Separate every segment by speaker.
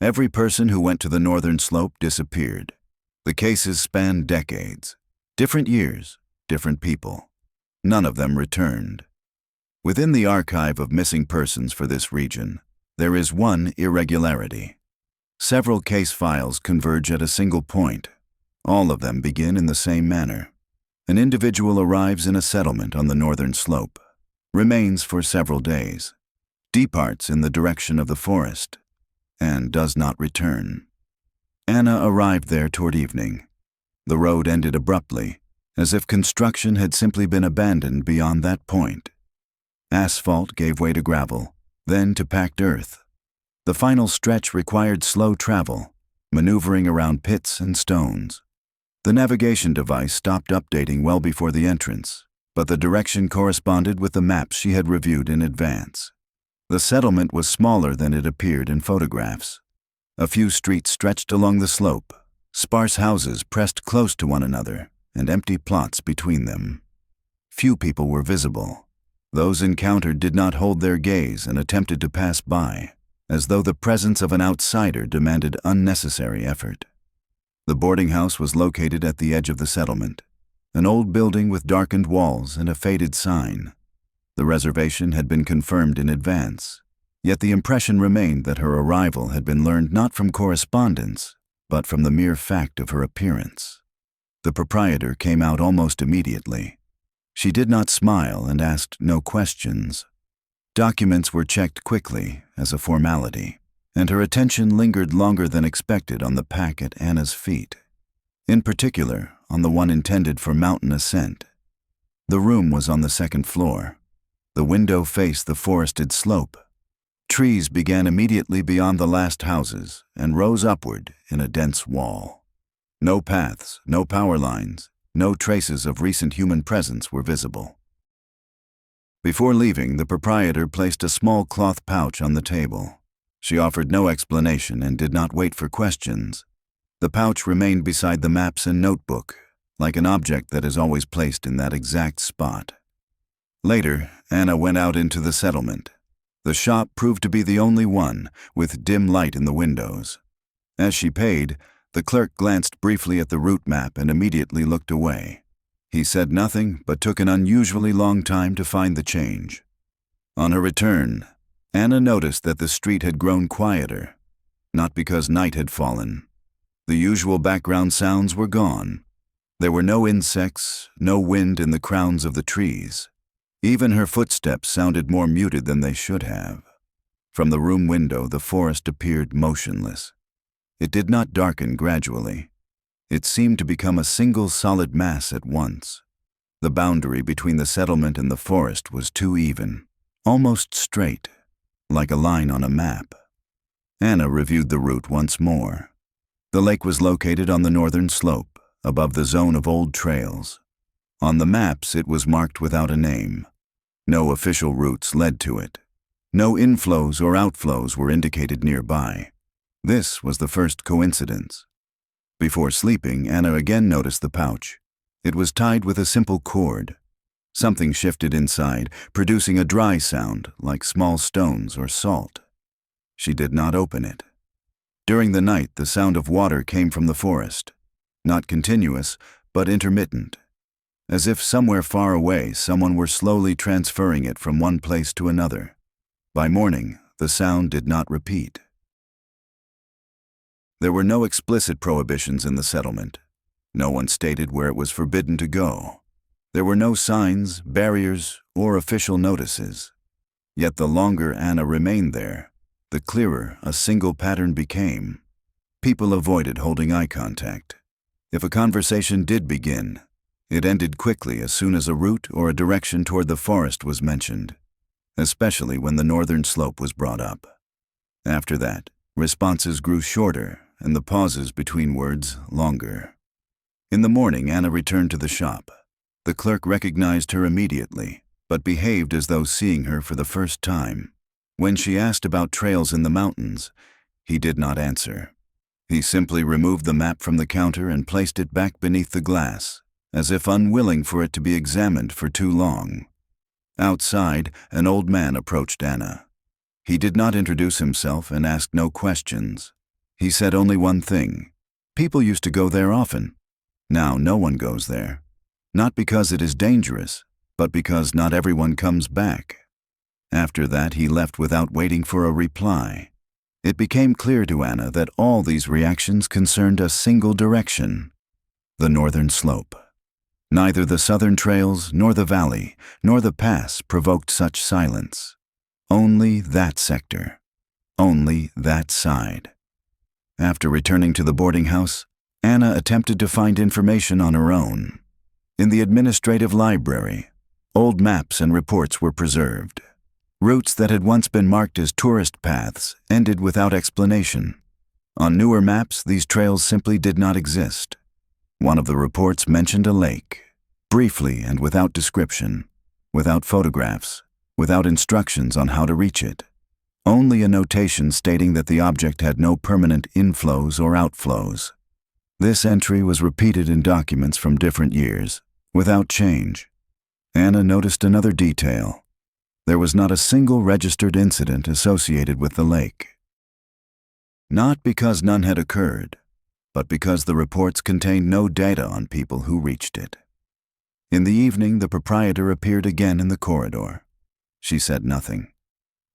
Speaker 1: Every person who went to the northern slope disappeared. The cases spanned decades. Different years, different people. None of them returned. Within the archive of missing persons for this region, there is one irregularity. Several case files converge at a single point. All of them begin in the same manner. An individual arrives in a settlement on the northern slope, remains for several days, departs in the direction of the forest, and does not return. Anna arrived there toward evening. The road ended abruptly, as if construction had simply been abandoned beyond that point. Asphalt gave way to gravel, then to packed earth. The final stretch required slow travel, maneuvering around pits and stones. The navigation device stopped updating well before the entrance, but the direction corresponded with the maps she had reviewed in advance. The settlement was smaller than it appeared in photographs. A few streets stretched along the slope, sparse houses pressed close to one another, and empty plots between them. Few people were visible. Those encountered did not hold their gaze and attempted to pass by, as though the presence of an outsider demanded unnecessary effort. The boarding house was located at the edge of the settlement, an old building with darkened walls and a faded sign. The reservation had been confirmed in advance, yet the impression remained that her arrival had been learned not from correspondence, but from the mere fact of her appearance. The proprietor came out almost immediately. She did not smile and asked no questions. Documents were checked quickly as a formality, and her attention lingered longer than expected on the pack at Anna's feet, in particular on the one intended for mountain ascent. The room was on the second floor. The window faced the forested slope. Trees began immediately beyond the last houses and rose upward in a dense wall. No paths, no power lines, no traces of recent human presence were visible. Before leaving, the proprietor placed a small cloth pouch on the table. She offered no explanation and did not wait for questions. The pouch remained beside the maps and notebook, like an object that is always placed in that exact spot. Later, Anna went out into the settlement. The shop proved to be the only one, with dim light in the windows. As she paid, the clerk glanced briefly at the route map and immediately looked away. He said nothing, but took an unusually long time to find the change. On her return, Anna noticed that the street had grown quieter, not because night had fallen. The usual background sounds were gone. There were no insects, no wind in the crowns of the trees. Even her footsteps sounded more muted than they should have. From the room window, the forest appeared motionless. It did not darken gradually. It seemed to become a single solid mass at once. The boundary between the settlement and the forest was too even, almost straight, like a line on a map. Anna reviewed the route once more. The lake was located on the northern slope, above the zone of old trails. On the maps, it was marked without a name. No official routes led to it. No inflows or outflows were indicated nearby. This was the first coincidence. Before sleeping, Anna again noticed the pouch. It was tied with a simple cord. Something shifted inside, producing a dry sound like small stones or salt. She did not open it. During the night, the sound of water came from the forest, not continuous, but intermittent, as if somewhere far away someone were slowly transferring it from one place to another. By morning, the sound did not repeat. There were no explicit prohibitions in the settlement. No one stated where it was forbidden to go. There were no signs, barriers, or official notices. Yet the longer Anna remained there, the clearer a single pattern became. People avoided holding eye contact. If a conversation did begin, it ended quickly as soon as a route or a direction toward the forest was mentioned, especially when the northern slope was brought up. After that, responses grew shorter and the pauses between words longer. In the morning, Anna returned to the shop. The clerk recognized her immediately, but behaved as though seeing her for the first time. When she asked about trails in the mountains, he did not answer. He simply removed the map from the counter and placed it back beneath the glass, as if unwilling for it to be examined for too long. Outside, an old man approached Anna. He did not introduce himself and asked no questions. He said only one thing. People used to go there often. Now no one goes there. Not because it is dangerous, but because not everyone comes back. After that, he left without waiting for a reply. It became clear to Anna that all these reactions concerned a single direction: the northern slope. Neither the southern trails, nor the valley, nor the pass provoked such silence. Only that sector. Only that side. After returning to the boarding house, Anna attempted to find information on her own. In the administrative library, old maps and reports were preserved. Routes that had once been marked as tourist paths ended without explanation. On newer maps, these trails simply did not exist. One of the reports mentioned a lake, briefly and without description, without photographs, without instructions on how to reach it. Only a notation stating that the object had no permanent inflows or outflows. This entry was repeated in documents from different years, without change. Anna noticed another detail. There was not a single registered incident associated with the lake. Not because none had occurred, but because the reports contained no data on people who reached it. In the evening, the proprietor appeared again in the corridor. She said nothing.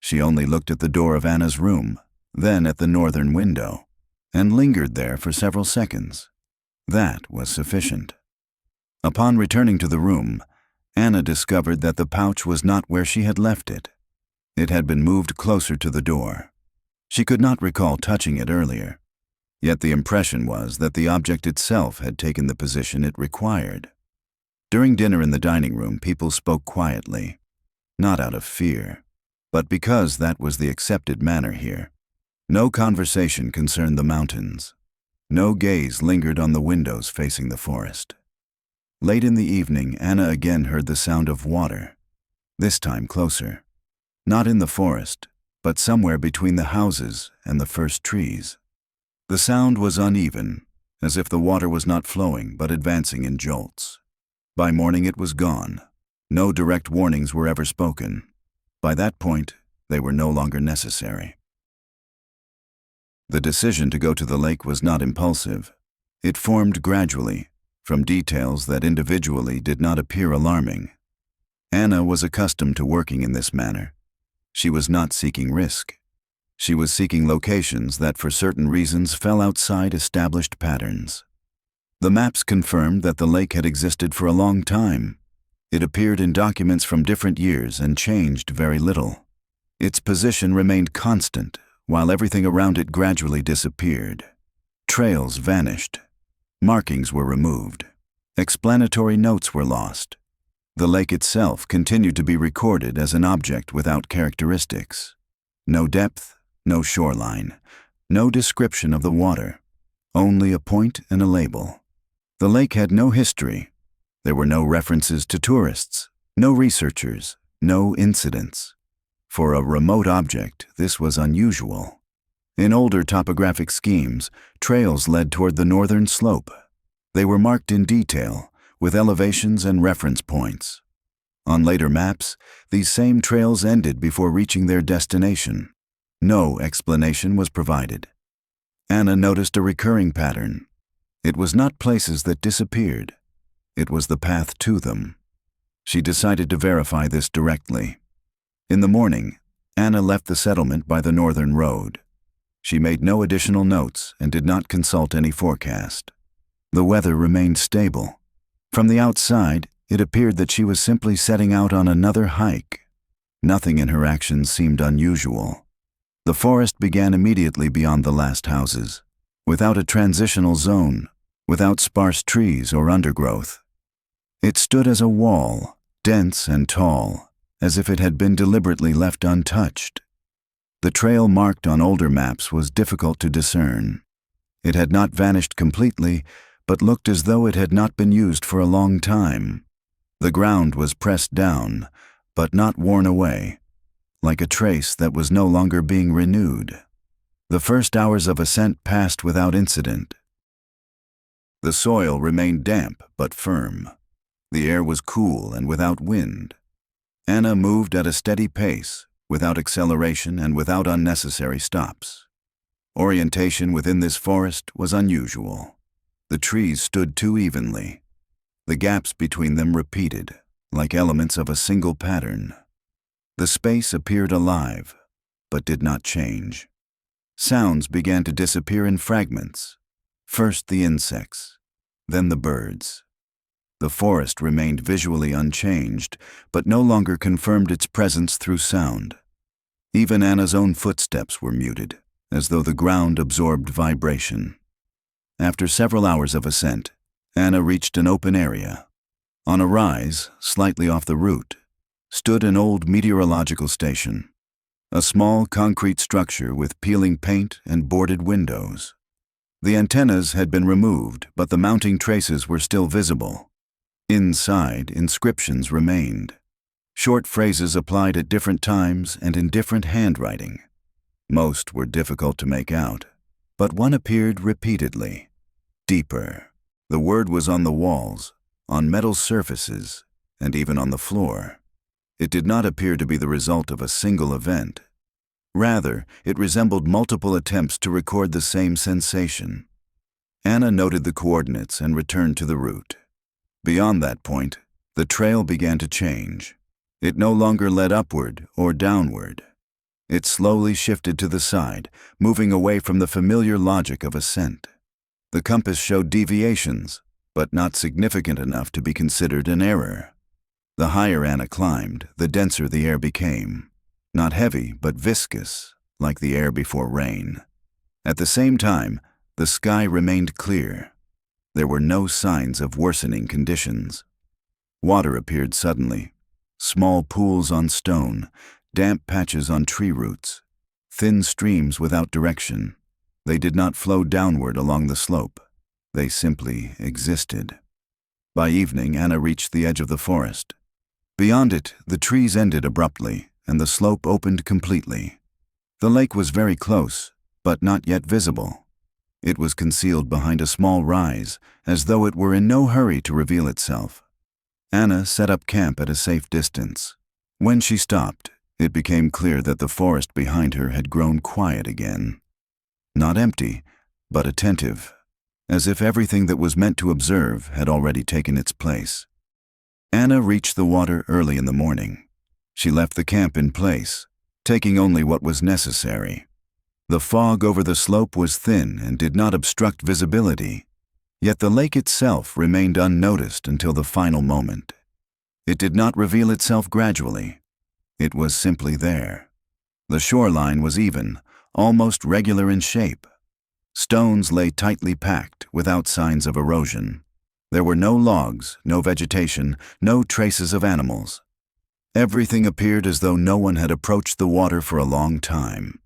Speaker 1: She only looked at the door of Anna's room, then at the northern window, and lingered there for several seconds. That was sufficient. Upon returning to the room, Anna discovered that the pouch was not where she had left it. It had been moved closer to the door. She could not recall touching it earlier, yet the impression was that the object itself had taken the position it required. During dinner in the dining room, people spoke quietly, not out of fear, but because that was the accepted manner here. No conversation concerned the mountains. No gaze lingered on the windows facing the forest. Late in the evening, Anna again heard the sound of water, this time closer. Not in the forest, but somewhere between the houses and the first trees. The sound was uneven, as if the water was not flowing but advancing in jolts. By morning it was gone. No direct warnings were ever spoken. By that point, they were no longer necessary. The decision to go to the lake was not impulsive. It formed gradually, from details that individually did not appear alarming. Anna was accustomed to working in this manner. She was not seeking risk. She was seeking locations that for certain reasons fell outside established patterns. The maps confirmed that the lake had existed for a long time. It appeared in documents from different years and changed very little. Its position remained constant, while everything around it gradually disappeared. Trails vanished. Markings were removed. Explanatory notes were lost. The lake itself continued to be recorded as an object without characteristics. No depth, no shoreline, no description of the water, only a point and a label. The lake had no history. There were no references to tourists, no researchers, no incidents. For a remote object, this was unusual. In older topographic schemes, trails led toward the northern slope. They were marked in detail, with elevations and reference points. On later maps, these same trails ended before reaching their destination. No explanation was provided. Anna noticed a recurring pattern. It was not places that disappeared. It was the path to them. She decided to verify this directly. In the morning, Anna left the settlement by the northern road. She made no additional notes and did not consult any forecast. The weather remained stable. From the outside, it appeared that she was simply setting out on another hike. Nothing in her actions seemed unusual. The forest began immediately beyond the last houses, without a transitional zone, without sparse trees or undergrowth. It stood as a wall, dense and tall, as if it had been deliberately left untouched. The trail marked on older maps was difficult to discern. It had not vanished completely, but looked as though it had not been used for a long time. The ground was pressed down, but not worn away, like a trace that was no longer being renewed. The first hours of ascent passed without incident. The soil remained damp but firm. The air was cool and without wind. Anna moved at a steady pace, without acceleration and without unnecessary stops. Orientation within this forest was unusual. The trees stood too evenly. The gaps between them repeated, like elements of a single pattern. The space appeared alive, but did not change. Sounds began to disappear in fragments. First the insects, then the birds. The forest remained visually unchanged, but no longer confirmed its presence through sound. Even Anna's own footsteps were muted, as though the ground absorbed vibration. After several hours of ascent, Anna reached an open area. On a rise, slightly off the route, stood an old meteorological station, a small concrete structure with peeling paint and boarded windows. The antennas had been removed, but the mounting traces were still visible. Inside, inscriptions remained. Short phrases applied at different times and in different handwriting. Most were difficult to make out, but one appeared repeatedly. Deeper. The word was on the walls, on metal surfaces, and even on the floor. It did not appear to be the result of a single event. Rather, it resembled multiple attempts to record the same sensation. Anna noted the coordinates and returned to the route. Beyond that point, the trail began to change. It no longer led upward or downward. It slowly shifted to the side, moving away from the familiar logic of ascent. The compass showed deviations, but not significant enough to be considered an error. The higher Anna climbed, the denser the air became. Not heavy, but viscous, like the air before rain. At the same time, the sky remained clear. There were no signs of worsening conditions. Water appeared suddenly. Small pools on stone, damp patches on tree roots, thin streams without direction. They did not flow downward along the slope. They simply existed. By evening, Anna reached the edge of the forest. Beyond it, the trees ended abruptly, and the slope opened completely. The lake was very close, but not yet visible. It was concealed behind a small rise, as though it were in no hurry to reveal itself. Anna set up camp at a safe distance. When she stopped, it became clear that the forest behind her had grown quiet again. Not empty, but attentive, as if everything that was meant to observe had already taken its place. Anna reached the water early in the morning. She left the camp in place, taking only what was necessary. The fog over the slope was thin and did not obstruct visibility, yet the lake itself remained unnoticed until the final moment. It did not reveal itself gradually. It was simply there. The shoreline was even, almost regular in shape. Stones lay tightly packed, without signs of erosion. There were no logs, no vegetation, no traces of animals. Everything appeared as though no one had approached the water for a long time.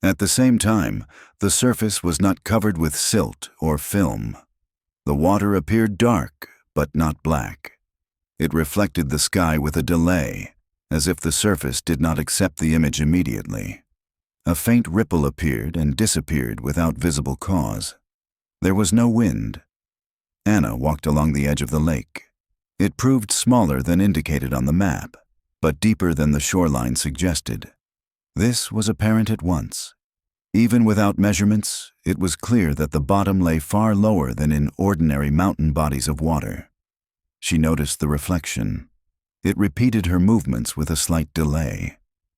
Speaker 1: At the same time, the surface was not covered with silt or film. The water appeared dark, but not black. It reflected the sky with a delay, as if the surface did not accept the image immediately. A faint ripple appeared and disappeared without visible cause. There was no wind. Anna walked along the edge of the lake. It proved smaller than indicated on the map, but deeper than the shoreline suggested. This was apparent at once. Even without measurements, it was clear that the bottom lay far lower than in ordinary mountain bodies of water. She noticed the reflection. It repeated her movements with a slight delay.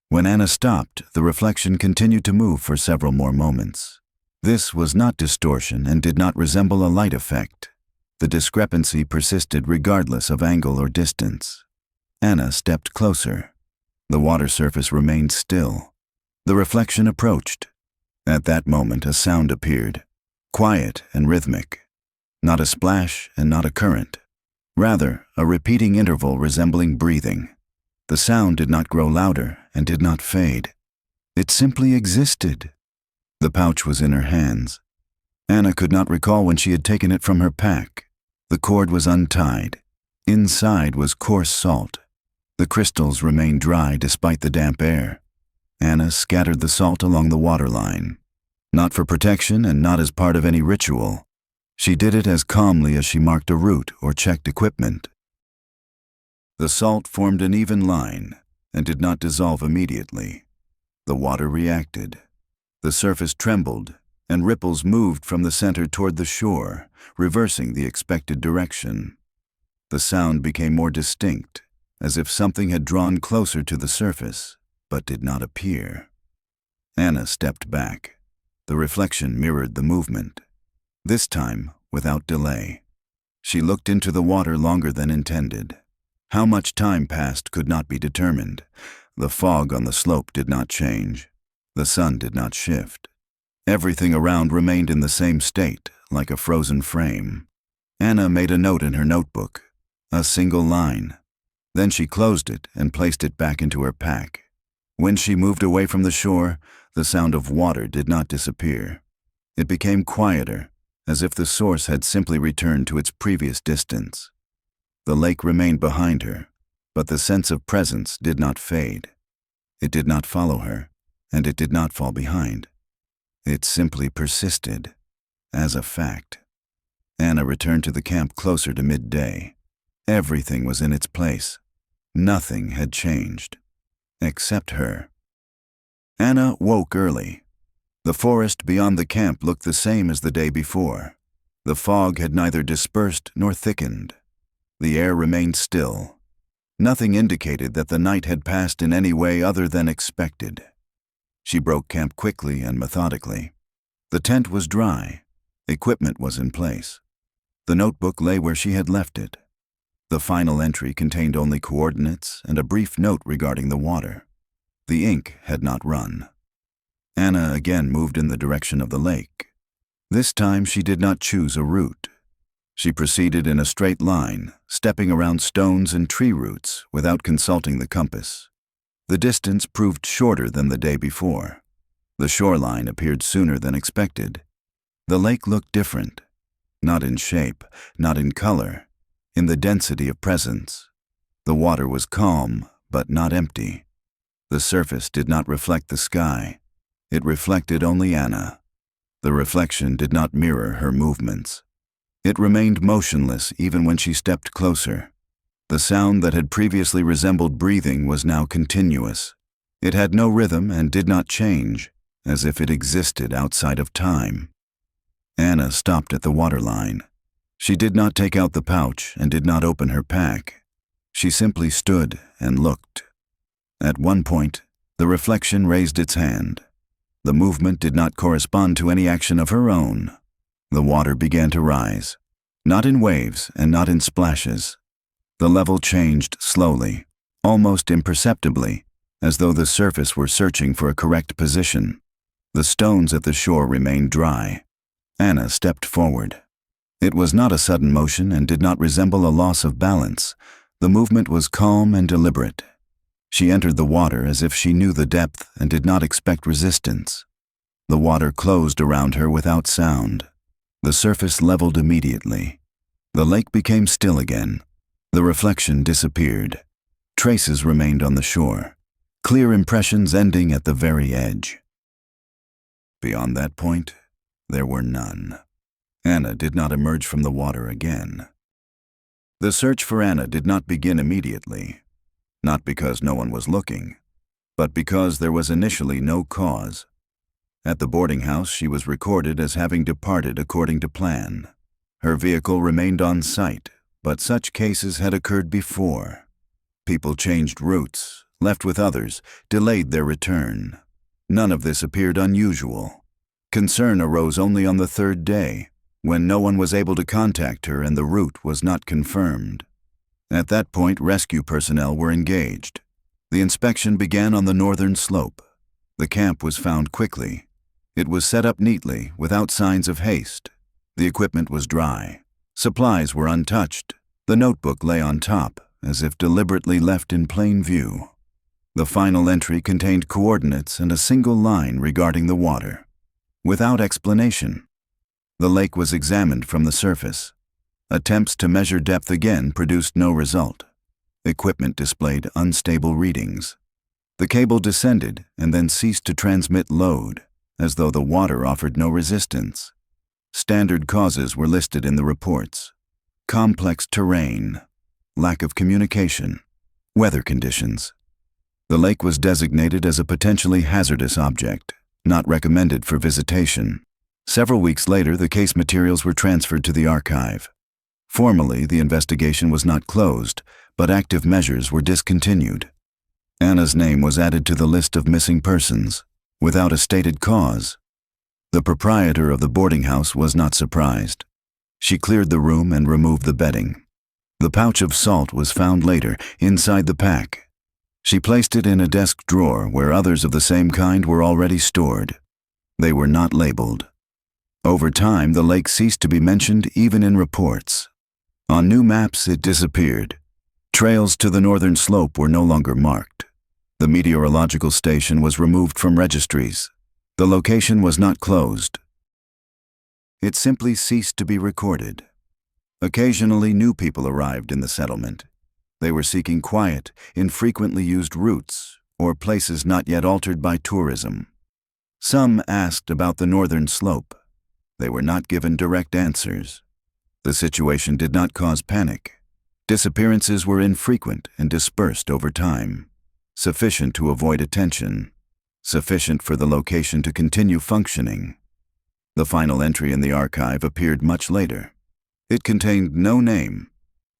Speaker 1: When Anna stopped, the reflection continued to move for several more moments. This was not distortion and did not resemble a light effect. The discrepancy persisted regardless of angle or distance. Anna stepped closer. The water surface remained still. The reflection approached. At that moment, a sound appeared, quiet and rhythmic. Not a splash and not a current. Rather, a repeating interval resembling breathing. The sound did not grow louder and did not fade. It simply existed. The pouch was in her hands. Anna could not recall when she had taken it from her pack. The cord was untied. Inside was coarse salt. The crystals remained dry despite the damp air. Anna scattered the salt along the waterline. Not for protection and not as part of any ritual. She did it as calmly as she marked a route or checked equipment. The salt formed an even line and did not dissolve immediately. The water reacted. The surface trembled, and ripples moved from the center toward the shore, reversing the expected direction. The sound became more distinct, as if something had drawn closer to the surface, but did not appear. Anna stepped back. The reflection mirrored the movement, this time without delay. She looked into the water longer than intended. How much time passed could not be determined. The fog on the slope did not change. The sun did not shift. Everything around remained in the same state, like a frozen frame. Anna made a note in her notebook, a single line. Then she closed it and placed it back into her pack. When she moved away from the shore, the sound of water did not disappear. It became quieter, as if the source had simply returned to its previous distance. The lake remained behind her, but the sense of presence did not fade. It did not follow her, and it did not fall behind. It simply persisted, as a fact. Anna returned to the camp closer to midday. Everything was in its place. Nothing had changed, except her. Anna woke early. The forest beyond the camp looked the same as the day before. The fog had neither dispersed nor thickened. The air remained still. Nothing indicated that the night had passed in any way other than expected. She broke camp quickly and methodically. The tent was dry. Equipment was in place. The notebook lay where she had left it. The final entry contained only coordinates and a brief note regarding the water. The ink had not run. Anna again moved in the direction of the lake. This time she did not choose a route. She proceeded in a straight line, stepping around stones and tree roots without consulting the compass. The distance proved shorter than the day before. The shoreline appeared sooner than expected. The lake looked different, not in shape, not in color, in the density of presence. The water was calm, but not empty. The surface did not reflect the sky. It reflected only Anna. The reflection did not mirror her movements. It remained motionless even when she stepped closer. The sound that had previously resembled breathing was now continuous. It had no rhythm and did not change, as if it existed outside of time. Anna stopped at the waterline. She did not take out the pouch and did not open her pack. She simply stood and looked. At one point, the reflection raised its hand. The movement did not correspond to any action of her own. The water began to rise, not in waves and not in splashes. The level changed slowly, almost imperceptibly, as though the surface were searching for a correct position. The stones at the shore remained dry. Anna stepped forward. It was not a sudden motion and did not resemble a loss of balance. The movement was calm and deliberate. She entered the water as if she knew the depth and did not expect resistance. The water closed around her without sound. The surface leveled immediately. The lake became still again. The reflection disappeared. Traces remained on the shore, clear impressions ending at the very edge. Beyond that point, there were none. Anna did not emerge from the water again. The search for Anna did not begin immediately, not because no one was looking, but because there was initially no cause. At the boarding house, she was recorded as having departed according to plan. Her vehicle remained on site, but such cases had occurred before. People changed routes, left with others, delayed their return. None of this appeared unusual. Concern arose only on the third day, when no one was able to contact her and the route was not confirmed. At that point, rescue personnel were engaged. The inspection began on the northern slope. The camp was found quickly. It was set up neatly, without signs of haste. The equipment was dry. Supplies were untouched. The notebook lay on top, as if deliberately left in plain view. The final entry contained coordinates and a single line regarding the water. Without explanation. The lake was examined from the surface. Attempts to measure depth again produced no result. Equipment displayed unstable readings. The cable descended and then ceased to transmit load, as though the water offered no resistance. Standard causes were listed in the reports: complex terrain, lack of communication, weather conditions. The lake was designated as a potentially hazardous object, not recommended for visitation. Several weeks later, the case materials were transferred to the archive. Formally, the investigation was not closed, but active measures were discontinued. Anna's name was added to the list of missing persons, without a stated cause. The proprietor of the boarding house was not surprised. She cleared the room and removed the bedding. The pouch of salt was found later, inside the pack. She placed it in a desk drawer where others of the same kind were already stored. They were not labeled. Over time, the lake ceased to be mentioned even in reports. On new maps, it disappeared. Trails to the northern slope were no longer marked. The meteorological station was removed from registries. The location was not closed. It simply ceased to be recorded. Occasionally, new people arrived in the settlement. They were seeking quiet, infrequently used routes, or places not yet altered by tourism. Some asked about the northern slope. They were not given direct answers. The situation did not cause panic. Disappearances were infrequent and dispersed over time, sufficient to avoid attention, sufficient for the location to continue functioning. The final entry in the archive appeared much later. It contained no name,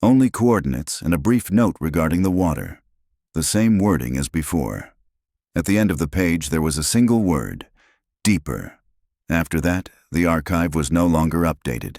Speaker 1: only coordinates and a brief note regarding the water, the same wording as before. At the end of the page there was a single word, deeper. After that, the archive was no longer updated.